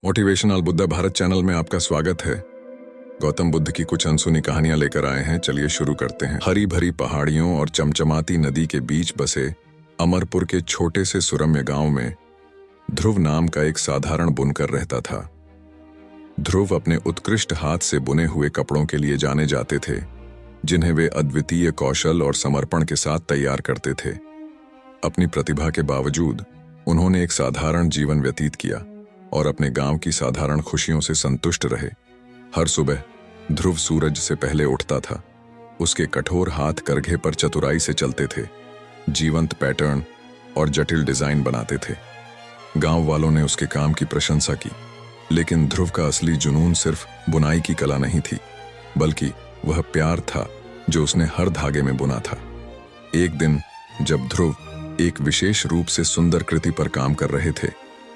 Motivational Buddha Bharat channel में आपका स्वागत है। गौतम बुद्ध की कुछ अनसुनी कहानियां लेकर आए हैं। चलिए शुरू करते हैं। हरी भरी पहाड़ियों और चमचमाती नदी के बीच बसे अमरपुर के छोटे से सुरम्य गांव में ध्रुव नाम का एक साधारण बुनकर रहता था। ध्रुव अपने उत्कृष्ट हाथ से बुने हुए कपड़ों के लिए जाने जाते थे, जिन्हें वे अद्वितीय कौशल और समर्पण के साथ तैयार करते थे। अपनी प्रतिभा के बावजूद उन्होंने एक साधारण जीवन व्यतीत किया और अपने गांव की साधारण खुशियों से संतुष्ट रहे। हर सुबह ध्रुव सूरज से पहले उठता था। उसके कठोर हाथ करघे पर चतुराई से चलते थे, जीवंत पैटर्न और जटिल डिजाइन बनाते थे। गांव वालों ने उसके काम की प्रशंसा की, लेकिन ध्रुव का असली जुनून सिर्फ बुनाई की कला नहीं थी, बल्कि वह प्यार था जो उसने हर धागे में बुना था। एक दिन जब ध्रुव एक विशेष रूप से सुंदर कृति पर काम कर रहे थे,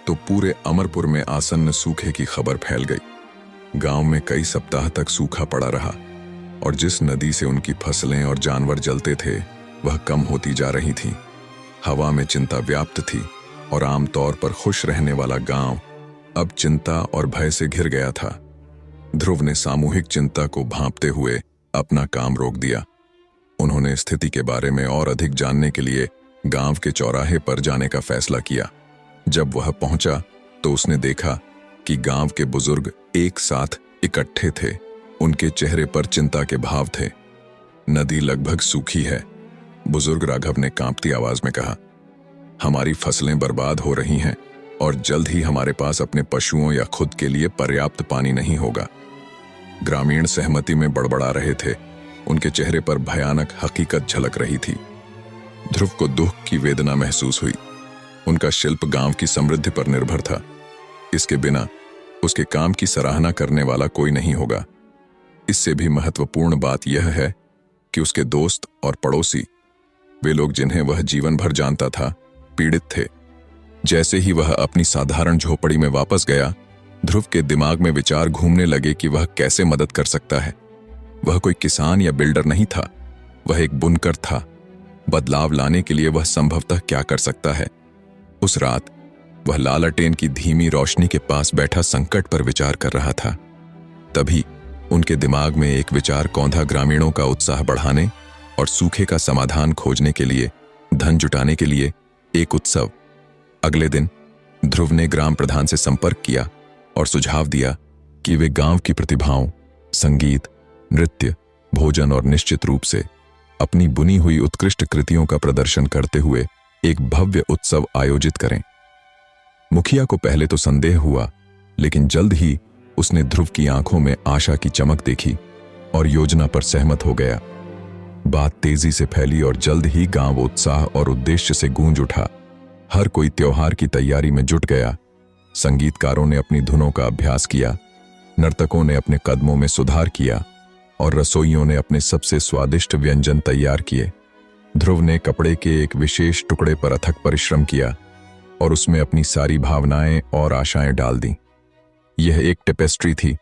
तो पूरे अमरपुर में आसन्न सूखे की खबर फैल गई। गांव में कई सप्ताह तक सूखा पड़ा रहा और जिस नदी से उनकी फसलें और जानवर जलते थे, वह कम होती जा रही थी। हवा में चिंता व्याप्त थी और आमतौर पर खुश रहने वाला गांव अब चिंता और भय से घिर गया था। ध्रुव ने सामूहिक चिंता को भांपते हुए अपना काम रोक दिया। उन्होंने स्थिति के बारे में और अधिक जानने के लिए गांव के चौराहे पर जाने का फैसला किया। जब वह पहुंचा तो उसने देखा कि गांव के बुजुर्ग एक साथ इकट्ठे थे। उनके चेहरे पर चिंता के भाव थे। नदी लगभग सूखी है, बुजुर्ग राघव ने कांपती आवाज में कहा। हमारी फसलें बर्बाद हो रही हैं और जल्द ही हमारे पास अपने पशुओं या खुद के लिए पर्याप्त पानी नहीं होगा। ग्रामीण सहमति में बड़बड़ा रहे थे। उनके चेहरे पर भयानक हकीकत झलक रही थी। ध्रुव को दुख की वेदना महसूस हुई। उनका शिल्प गांव की समृद्धि पर निर्भर था। इसके बिना उसके काम की सराहना करने वाला कोई नहीं होगा। इससे भी महत्वपूर्ण बात यह है कि उसके दोस्त और पड़ोसी, वे लोग जिन्हें वह जीवन भर जानता था, पीड़ित थे। जैसे ही वह अपनी साधारण झोपड़ी में वापस गया, ध्रुव के दिमाग में विचार घूमने लगे कि वह कैसे मदद कर सकता है। वह कोई किसान या बिल्डर नहीं था, वह एक बुनकर था। बदलाव लाने के लिए वह संभवतः क्या कर सकता है? उस रात वह लालटेन की धीमी रोशनी के पास बैठा संकट पर विचार कर रहा था। तभी उनके दिमाग में एक विचार कौंधा ग्रामीणों का उत्साह बढ़ाने और सूखे का समाधान खोजने के लिए, धन जुटाने के लिए एक उत्सव। अगले दिन ध्रुव ने ग्राम प्रधान से संपर्क किया और सुझाव दिया कि वे गांव की प्रतिभाओं, संगीत, नृत्य, भोजन और निश्चित रूप से अपनी बुनी हुई उत्कृष्ट कृतियों का प्रदर्शन करते हुए एक भव्य उत्सव आयोजित करें। मुखिया को पहले तो संदेह हुआ, लेकिन जल्द ही उसने ध्रुव की आंखों में आशा की चमक देखी और योजना पर सहमत हो गया। बात तेजी से फैली और जल्द ही गांव उत्साह और उद्देश्य से गूंज उठा। हर कोई त्योहार की तैयारी में जुट गया। संगीतकारों ने अपनी धुनों का अभ्यास किया, नर्तकों ने अपने कदमों में सुधार किया और रसोइयों ने अपने सबसे स्वादिष्ट व्यंजन तैयार किए। ध्रुव ने कपड़े के एक विशेष टुकड़े पर अथक परिश्रम किया और उसमें अपनी सारी भावनाएं और आशाएं डाल दी। यह एक टेपेस्ट्री थी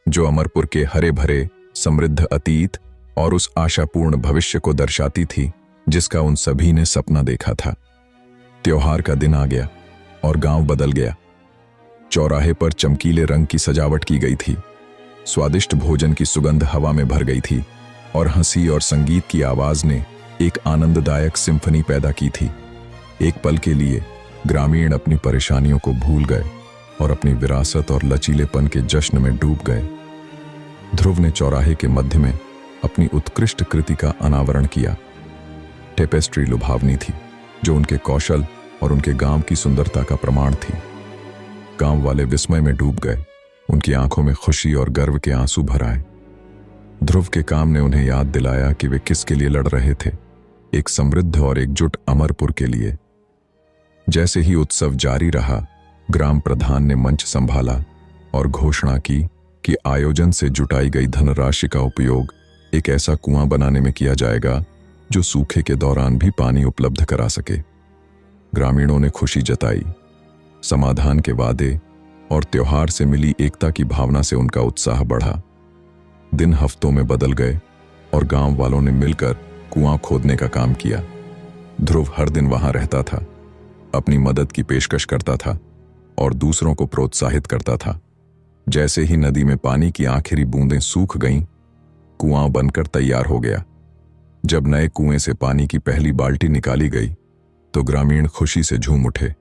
जो अमरपुर के हरे भरे समृद्ध अतीत और उस आशापूर्ण भविष्य को दर्शाती थी जिसका उन सभी ने सपना देखा था। त्योहार का दिन आ गया और गांव बदल गया। चौराहे पर चमकीले रंग की सजावट की गई थी। स्वादिष्ट भोजन की सुगंध हवा में भर गई थी और हंसी और संगीत की आवाज ने एक आनंददायक सिम्फनी पैदा की थी। एक पल के लिए ग्रामीण अपनी परेशानियों को भूल गए और अपनी विरासत और लचीलेपन के जश्न में डूब गए। ध्रुव ने चौराहे के मध्य में अपनी उत्कृष्ट कृति का अनावरण किया। टेपेस्ट्री लुभावनी थी, जो उनके कौशल और उनके गांव की सुंदरता का प्रमाण थी। गांव वाले विस्मय में डूब गए। उनकी आंखों में खुशी और गर्व के आंसू भर आए। ध्रुव के काम ने उन्हें याद दिलाया कि वे किसके लिए लड़ रहे थे, एक समृद्ध और एकजुट अमरपुर के लिए। जैसे ही उत्सव जारी रहा, ग्राम प्रधान ने मंच संभाला और घोषणा की कि आयोजन से जुटाई गई धनराशि का उपयोग एक ऐसा कुआं बनाने में किया जाएगा जो सूखे के दौरान भी पानी उपलब्ध करा सके। ग्रामीणों ने खुशी जताई। समाधान के वादे और त्योहार से मिली एकता की भावना से उनका उत्साह बढ़ा। दिन हफ्तों में बदल गए और गांव वालों ने मिलकर कुआं खोदने का काम किया। ध्रुव हर दिन वहां रहता था, अपनी मदद की पेशकश करता था और दूसरों को प्रोत्साहित करता था। जैसे ही नदी में पानी की आखिरी बूंदें सूख गईं, कुआं बनकर तैयार हो गया। जब नए कुएं से पानी की पहली बाल्टी निकाली गई तो ग्रामीण खुशी से झूम उठे।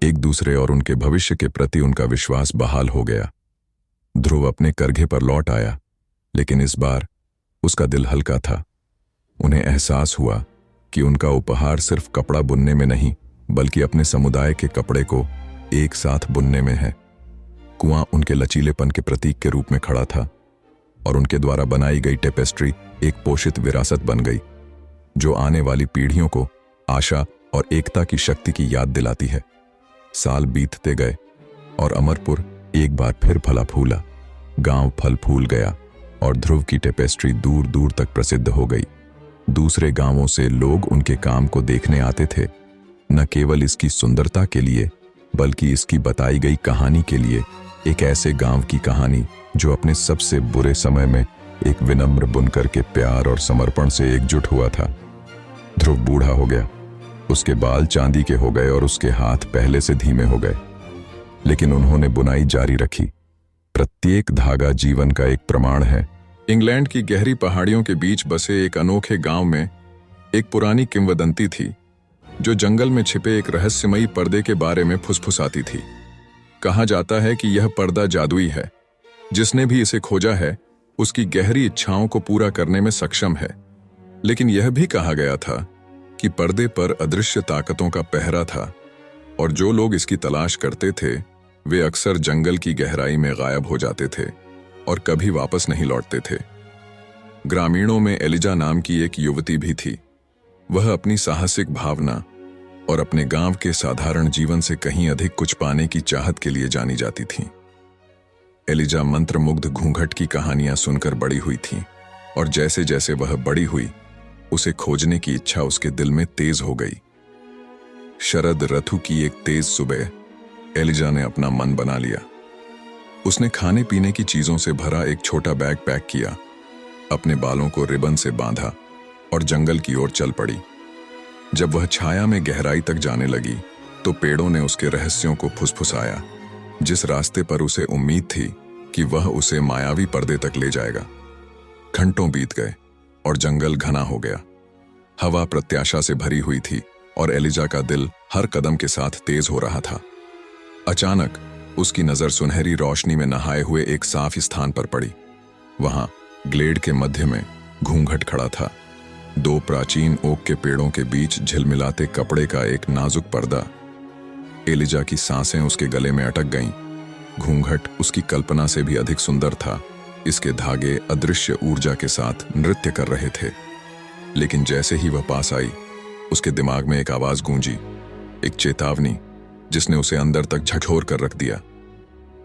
एक दूसरे और उनके भविष्य के प्रति उनका विश्वास बहाल हो गया। ध्रुव अपने करघे पर लौट आया, लेकिन इस बार उसका दिल हल्का था। उन्हें एहसास हुआ कि उनका उपहार सिर्फ कपड़ा बुनने में नहीं, बल्कि अपने समुदाय के कपड़े को एक साथ बुनने में है। कुआं उनके लचीलेपन के प्रतीक के रूप में खड़ा था और उनके द्वारा बनाई गई टेपेस्ट्री एक पोषित विरासत बन गई, जो आने वाली पीढ़ियों को आशा और एकता की शक्ति की याद दिलाती है। साल बीतते गए और अमरपुर एक बार फिर फला फूला। गांव फल फूल गया और ध्रुव की टेपेस्ट्री दूर दूर तक प्रसिद्ध हो गई। दूसरे गांवों से लोग उनके काम को देखने आते थे, न केवल इसकी सुंदरता के लिए, बल्कि इसकी बताई गई कहानी के लिए। एक ऐसे गांव की कहानी जो अपने सबसे बुरे समय में एक विनम्र बुनकर के प्यार और समर्पण से एकजुट हुआ था। ध्रुव बूढ़ा हो गया, उसके बाल चांदी के हो गए और उसके हाथ पहले से धीमे हो गए, लेकिन उन्होंने बुनाई जारी रखी। प्रत्येक धागा जीवन का एक प्रमाण है। इंग्लैंड की गहरी पहाड़ियों के बीच बसे एक अनोखे गांव में एक पुरानी किंवदंती थी, जो जंगल में छिपे एक रहस्यमयी पर्दे के बारे में फुसफुसाती थी। कहा जाता है कि यह पर्दा जादुई है। जिसने भी इसे खोजा है उसकी गहरी इच्छाओं को पूरा करने में सक्षम है। लेकिन यह भी कहा गया था कि पर्दे पर अदृश्य ताकतों का पहरा था और जो लोग इसकी तलाश करते थे वे अक्सर जंगल की गहराई में गायब हो जाते थे और कभी वापस नहीं लौटते थे। ग्रामीणों में एलिजा नाम की एक युवती भी थी। वह अपनी साहसिक भावना और अपने गांव के साधारण जीवन से कहीं अधिक कुछ पाने की चाहत के लिए जानी जाती थी। एलिजा मंत्रमुग्ध घूंघट की कहानियां सुनकर बड़ी हुई थी और जैसे जैसे वह बड़ी हुई, उसे खोजने की इच्छा उसके दिल में तेज हो गई। शरद ऋतु की एक तेज सुबह एलिजा ने अपना मन बना लिया। उसने खाने पीने की चीजों से भरा एक छोटा बैग पैक किया, अपने बालों को रिबन से बांधा और जंगल की ओर चल पड़ी। जब वह छाया में गहराई तक जाने लगी तो पेड़ों ने उसके रहस्यों को फुसफुसाया। जिस रास्ते पर उसे उम्मीद थी कि वह उसे मायावी पर्दे तक ले जाएगा। घंटों बीत गए और जंगल घना हो गया। हवा प्रत्याशा से भरी हुई थी और एलिजा का दिल हर कदम के साथ तेज हो रहा था। अचानक उसकी नजर सुनहरी रोशनी में नहाए हुए एक साफ स्थान पर पड़ी। वहां ग्लेड के मध्य में घूंघट खड़ा था। दो प्राचीन ओक के पेड़ों के बीच झिलमिलाते कपड़े का एक नाजुक पर्दा। एलिजा की सांसें उसके गले में अटक गईं। घूंघट उसकी कल्पना से भी अधिक सुंदर था। इसके धागे अदृश्य ऊर्जा के साथ नृत्य कर रहे थे। लेकिन जैसे ही वह पास आई, उसके दिमाग में एक आवाज गूंजी, एक चेतावनी जिसने उसे अंदर तक झकझोर कर रख दिया।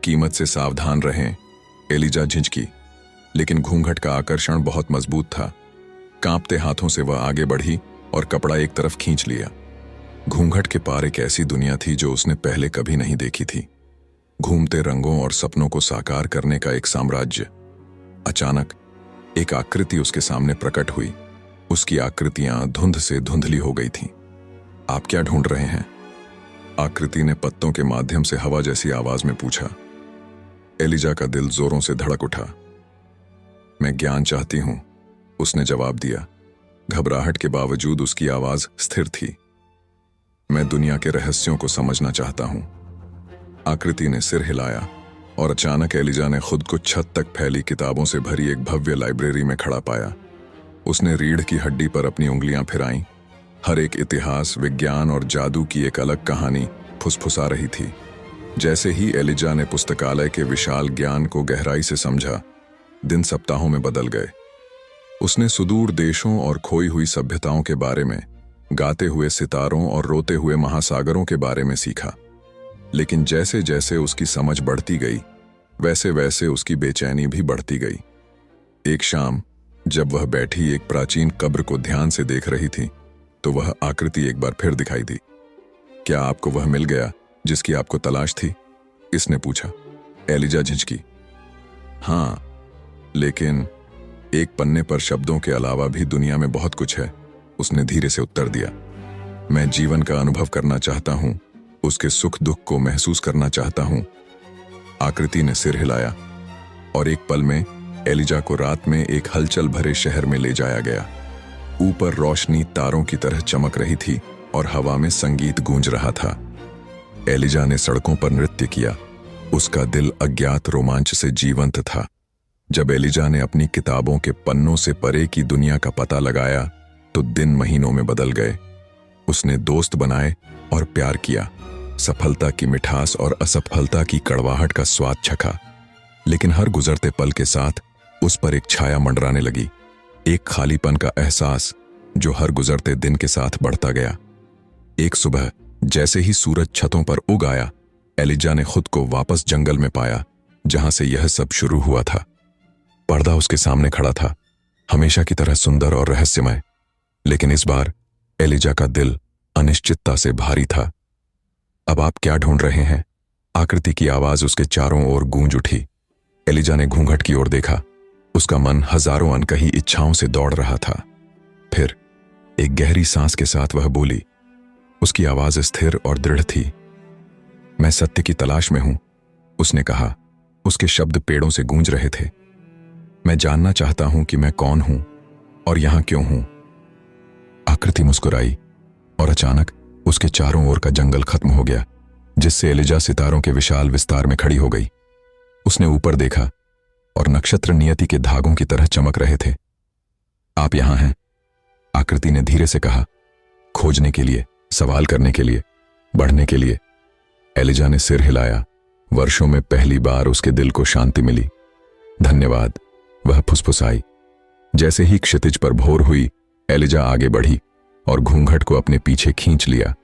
कीमत से सावधान रहें। एलिजा झिझकी, लेकिन घूंघट का आकर्षण बहुत मजबूत था। कांपते हाथों से वह आगे बढ़ी और कपड़ा एक तरफ खींच लिया। घूंघट के पार एक ऐसी दुनिया थी जो उसने पहले कभी नहीं देखी थी। घूमते रंगों और सपनों को साकार करने का एक साम्राज्य। अचानक एक आकृति उसके सामने प्रकट हुई। उसकी आकृतियां धुंध से धुंधली हो गई थीं। आप क्या ढूंढ रहे हैं? आकृति ने पत्तों के माध्यम से हवा जैसी आवाज में पूछा। एलिजा का दिल जोरों से धड़क उठा। मैं ज्ञान चाहती हूं, उसने जवाब दिया। घबराहट के बावजूद उसकी आवाज स्थिर थी। मैं दुनिया के रहस्यों को समझना चाहता हूं। आकृति ने सिर हिलाया और अचानक एलिजा ने खुद को छत तक फैली किताबों से भरी एक भव्य लाइब्रेरी में खड़ा पाया। उसने रीढ़ की हड्डी पर अपनी उंगलियां फिराईं। हर एक इतिहास, विज्ञान और जादू की एक अलग कहानी फुसफुसा रही थी। जैसे ही एलिजा ने पुस्तकालय के विशाल ज्ञान को गहराई से समझा, दिन सप्ताहों में बदल गए। उसने सुदूर देशों और खोई हुई सभ्यताओं के बारे में, गाते हुए सितारों और रोते हुए महासागरों के बारे में सीखा। लेकिन जैसे जैसे उसकी समझ बढ़ती गई, वैसे वैसे उसकी बेचैनी भी बढ़ती गई। एक शाम जब वह बैठी एक प्राचीन कब्र को ध्यान से देख रही थी, तो वह आकृति एक बार फिर दिखाई दी। क्या आपको वह मिल गया जिसकी आपको तलाश थी? इसने पूछा। एलिजा झिझकी। हाँ, लेकिन एक पन्ने पर शब्दों के अलावा भी दुनिया में बहुत कुछ है, उसने धीरे से उत्तर दिया। मैं जीवन का अनुभव करना चाहता हूं, उसके सुख दुख को महसूस करना चाहता हूं। आकृति ने सिर हिलाया और एक पल में एलिजा को रात में एक हलचल भरे शहर में ले जाया गया। ऊपर रोशनी तारों की तरह चमक रही थी और हवा में संगीत गूंज रहा था। एलिजा ने सड़कों पर नृत्य किया। उसका दिल अज्ञात रोमांच से जीवंत था। जब एलिजा ने अपनी किताबों के पन्नों से परे की दुनिया का पता लगाया तो दिन महीनों में बदल गए। उसने दोस्त बनाए और प्यार किया, सफलता की मिठास और असफलता की कड़वाहट का स्वाद चखा। लेकिन हर गुजरते पल के साथ उस पर एक छाया मंडराने लगी, एक खालीपन का एहसास जो हर गुजरते दिन के साथ बढ़ता गया। एक सुबह जैसे ही सूरज छतों पर उग आया, एलिजा ने खुद को वापस जंगल में पाया जहां से यह सब शुरू हुआ था। पर्दा उसके सामने खड़ा था, हमेशा की तरह सुंदर और रहस्यमय। लेकिन इस बार एलिजा का दिल अनिश्चितता से भारी था। अब आप क्या ढूंढ रहे हैं? आकृति की आवाज उसके चारों ओर गूंज उठी। एलिजा ने घूंघट की ओर देखा। उसका मन हजारों अनकही इच्छाओं से दौड़ रहा था। फिर एक गहरी सांस के साथ वह बोली। उसकी आवाज स्थिर और दृढ़ थी। मैं सत्य की तलाश में हूं, उसने कहा। उसके शब्द पेड़ों से गूंज रहे थे। मैं जानना चाहता हूं कि मैं कौन हूं और यहां क्यों हूं। आकृति मुस्कुराई और अचानक उसके चारों ओर का जंगल खत्म हो गया, जिससे एलिजा सितारों के विशाल विस्तार में खड़ी हो गई। उसने ऊपर देखा और नक्षत्र नियति के धागों की तरह चमक रहे थे। आप यहां हैं, आकृति ने धीरे से कहा। खोजने के लिए, सवाल करने के लिए, बढ़ने के लिए। एलिजा ने सिर हिलाया। वर्षों में पहली बार उसके दिल को शांति मिली। धन्यवाद, वह फुसफुसाई। जैसे ही क्षितिज पर भोर हुई, एलिजा आगे बढ़ी और घूंघट को अपने पीछे खींच लिया।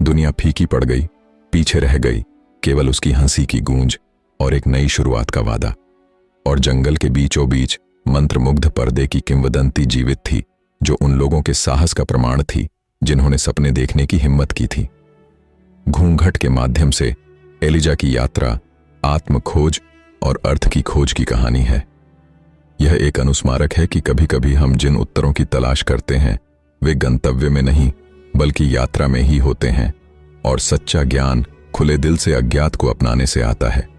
दुनिया फीकी पड़ गई, पीछे रह गई केवल उसकी हंसी की गूंज और एक नई शुरुआत का वादा। और जंगल के बीचों बीच मंत्रमुग्ध पर्दे की किंवदंती जीवित थी, जो उन लोगों के साहस का प्रमाण थी जिन्होंने सपने देखने की हिम्मत की थी। घूंघट के माध्यम से एलिजा की यात्रा आत्म खोज और अर्थ की खोज की कहानी है। यह एक अनुस्मारक है कि कभी-कभी हम जिन उत्तरों की तलाश करते हैं वे गंतव्य में नहीं बल्कि यात्रा में ही होते हैं, और सच्चा ज्ञान खुले दिल से अज्ञात को अपनाने से आता है।